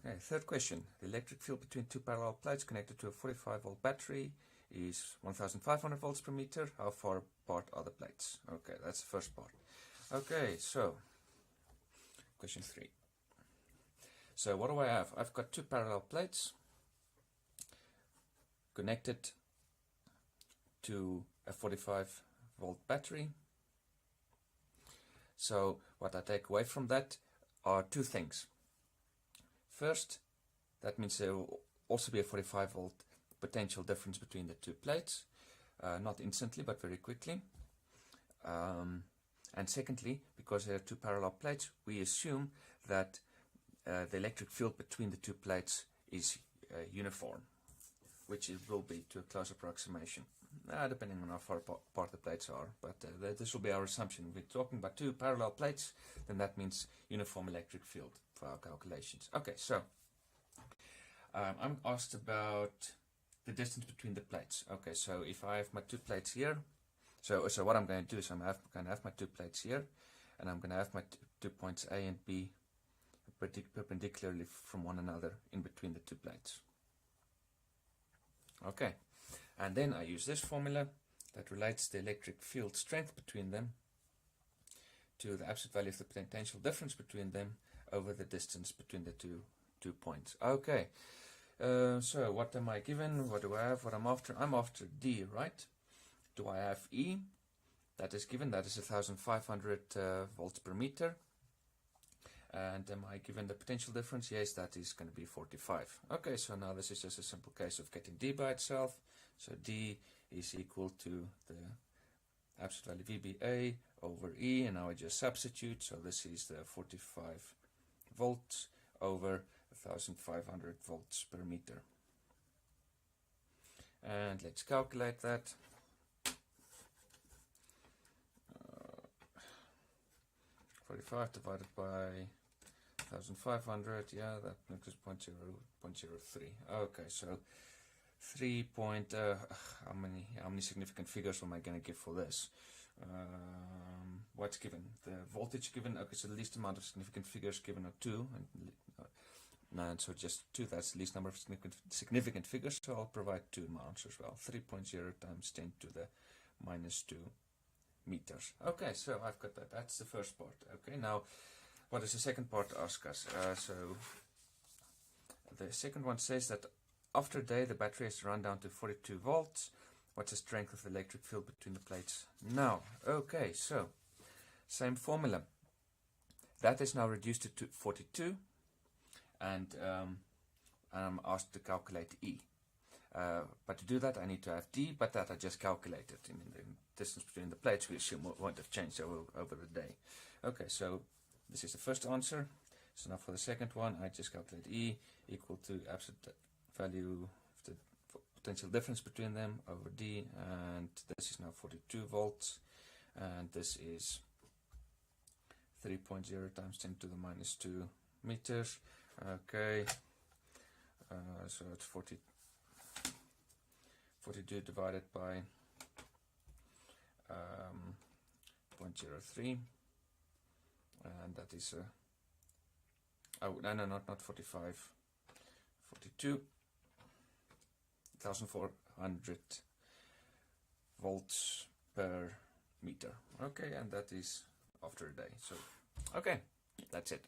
Okay, third question. The electric field between two parallel plates connected to a 45-volt battery is 1500 volts per meter. How far apart are the plates? Okay, that's the first part. Okay, so question 3. So what do I have? I've got two parallel plates connected to a 45-volt battery. So what I take away from that are two things. First, that means there will also be a 45-volt potential difference between the two plates, not instantly but very quickly. And secondly, because there are two parallel plates, we assume that the electric field between the two plates is uniform, which it will be to a close approximation, depending on how far apart the plates are, but this will be our assumption. If we're talking about two parallel plates, then that means uniform electric field for our calculations. Okay, so I'm asked about the distance between the plates. Okay, so if I have my two plates here, so what I'm going to do is I'm going to have my two plates here, and I'm going to have my 2 points A and B perpendicularly from one another in between the two plates. Okay, and then I use this formula that relates the electric field strength between them to the absolute value of the potential difference between them over the distance between the two points. Okay, so what am I given? What do I have? What I'm after? I'm after D, right? Do I have E? That is given. That is 1500 volts per meter. And am I given the potential difference? Yes, that is going to be 45. Okay, so now this is just a simple case of getting D by itself. So D is equal to the absolute value VBA over E, and now I just substitute. So this is the 45 volts over 1500 volts per meter. And let's calculate that. 45 divided by 1500, yeah, that makes us 0.03. Okay, so 3 point, how many significant figures am I going to give for this? What's given? The voltage given, okay, so the least amount of significant figures given are 2, and so just 2, that's the least number of significant figures, so I'll provide 2 amounts as well. 3.0 times 10 to the minus 2 meters. Okay, so I've got that. That's the first part. Okay, now what does the second part ask us? So the second one says that after a day the battery has run down to 42 volts. What's the strength of the electric field between the plates now? Okay, so same formula. That is now reduced to 42, and I'm asked to calculate E. But to do that I need to have D, but that I just calculated. In the distance between the plates we assume won't have changed over the day. Okay, so this is the first answer. So now for the second one I just calculate E equal to absolute value of the potential difference between them over D, and this is now 42 volts, and this is 3.0 times 10 to the minus 2 meters. Okay, so it's 42 divided by 0.03, and that is oh no, not 45, 42, 1400 volts per meter. Okay, and that is after a day. So okay, that's it.